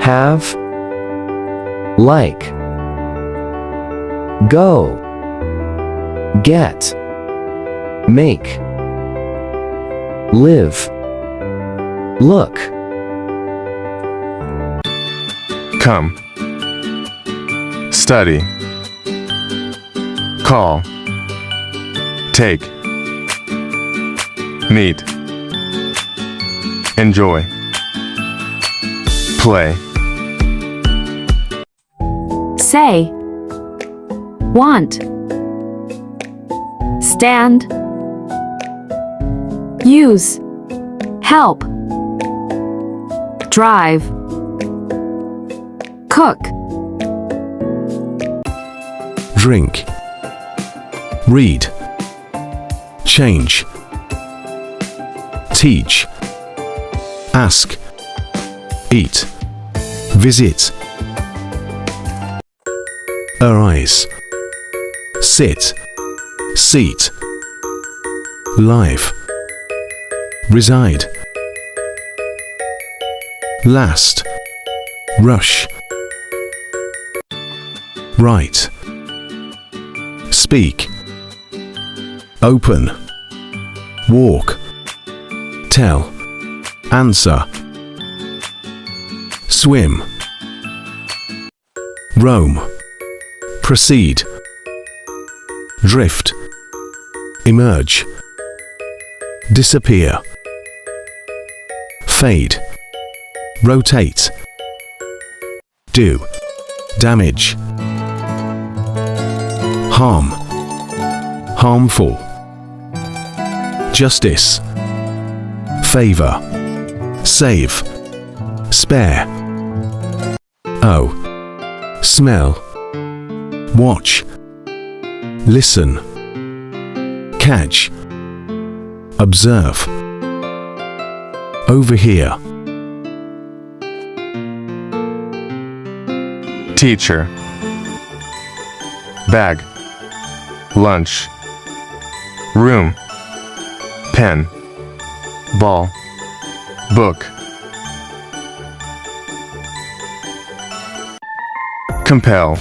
have, like, go, get, make, live, look. Come, study, call, take, meet, enjoy, play. Say, want, stand, use, help, drive, cook, drink, read, change, teach, ask, eat, visit, arise, sit, seat, live, reside, last, rush, write, speak, open, walk, tell, answer, swim, roam, proceed, drift, emerge, disappear, fade, rotate, do, damage, harm, harmful, justice, favor, save, spare, owe, smell, watch, listen, catch, observe, overhear. Teacher, bag, lunch, room, pen, ball, book. Compel,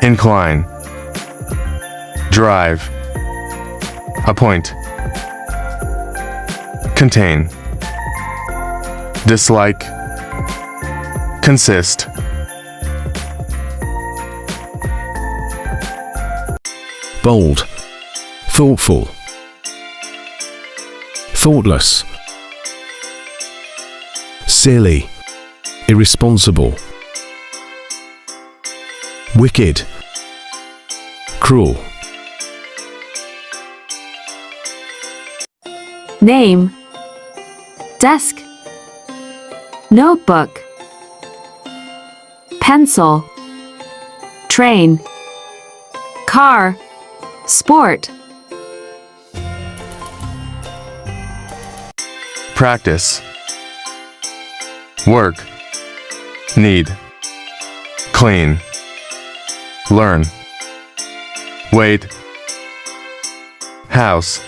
incline, drive, appoint, contain, dislike, consist. Bold, thoughtful, thoughtless, silly, irresponsible, wicked, cruel. name, desk, notebook, pencil, train, car, sport. Practice, work, need, clean, learn, wait, house.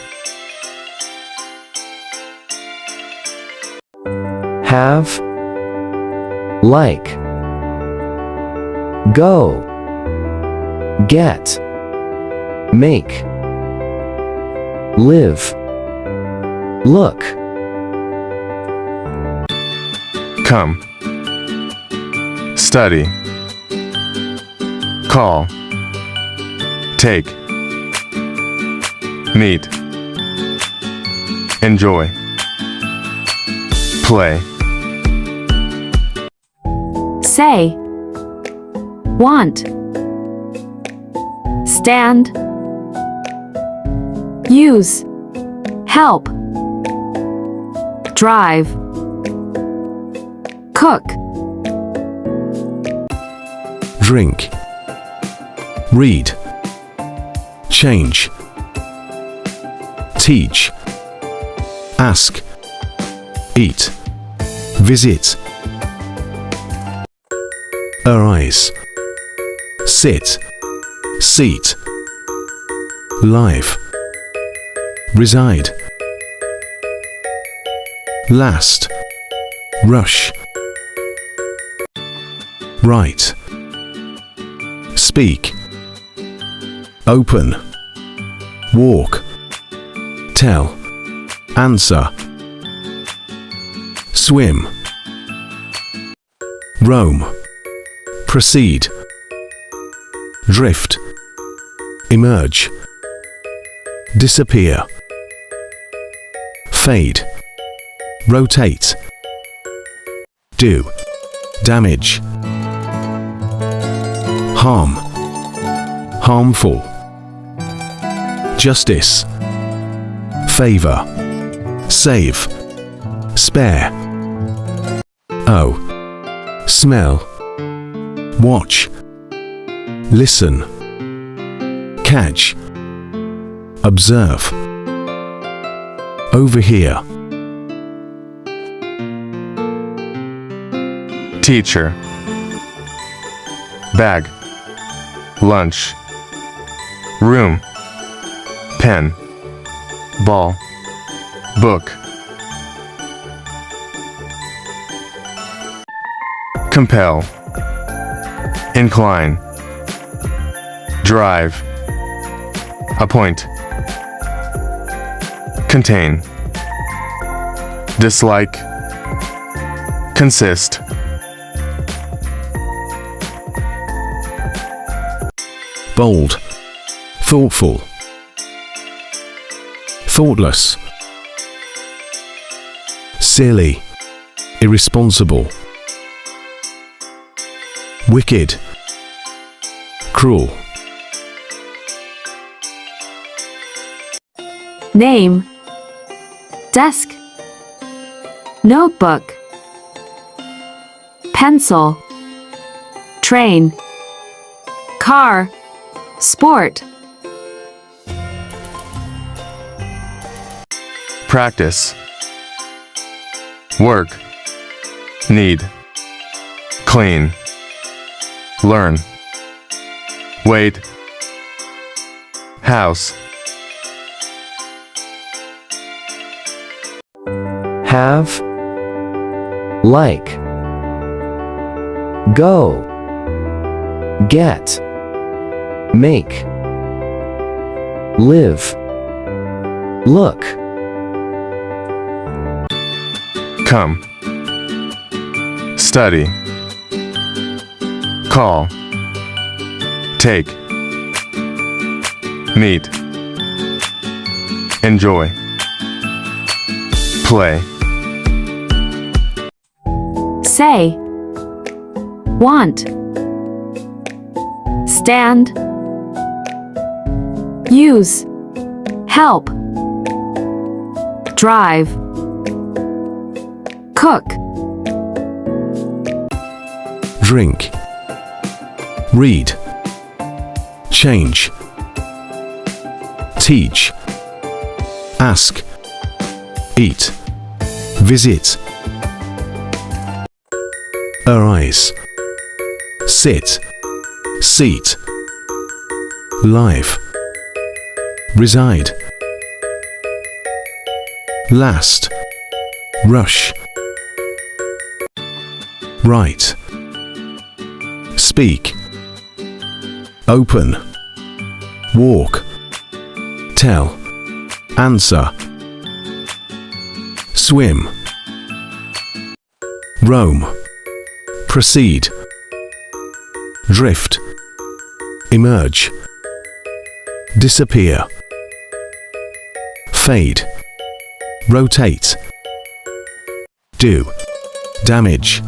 Have, like, go, get, make, live, look. Come, study, call, take, meet, enjoy, play. Say, want, stand, use, help, drive, cook, drink, read, change, teach, ask, eat, visit, arise, sit, seat, live, reside, last, rush, write, speak, open, walk, tell, answer, swim, roam, proceed, drift, emerge, disappear, fade, rotate, do, damage, harm, harmful, justice, favor, save, spare, oh, smell, watch, listen, catch, observe, overhear, teacher, bag, lunch, room, pen, ball, book, compel, incline, drive, appoint, contain, dislike, consist, bold, thoughtful, thoughtless, silly, irresponsible, wicked, cruel, Name. Desk. Notebook. Pencil. Train. Car. Sport. practice, work, need, clean, learn, wait, house, have, like, go, get, make, live, look, come, study, call, take, meet, enjoy, play, Say. Want. Stand. Use. Help. Drive. Cook. drink, read, change, teach, ask, eat, visit, arise, sit, seat, live, reside, last, rush, write, speak, open, walk, tell, answer, swim, roam, proceed, drift, emerge, disappear, fade, rotate, do, damage,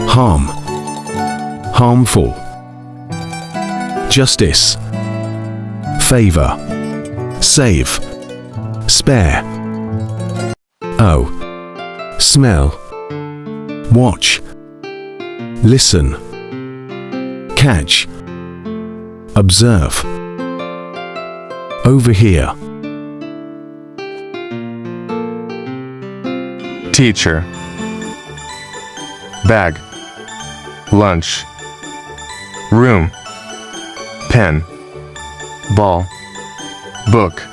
harm, harmful, justice, favor, save, spare, oh, smell, watch, listen, catch, observe, overhear, teacher, bag, lunch, room, pen, ball, book,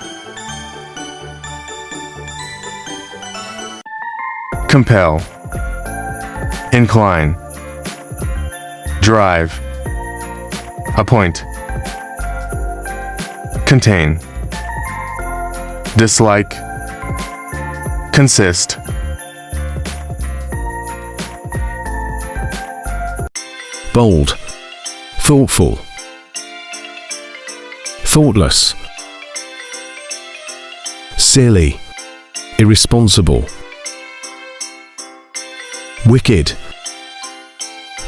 compel, incline, drive, appoint, contain, dislike, consist, bold, thoughtful, thoughtless, silly, irresponsible, wicked,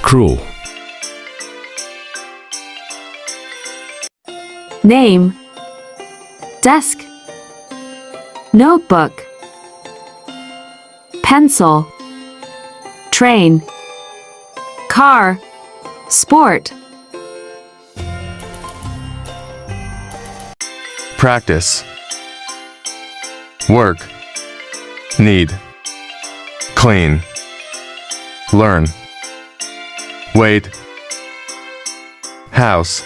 cruel. Name, desk, notebook, pencil, train, car, sport. practice, work, need, clean, learn, wait, house,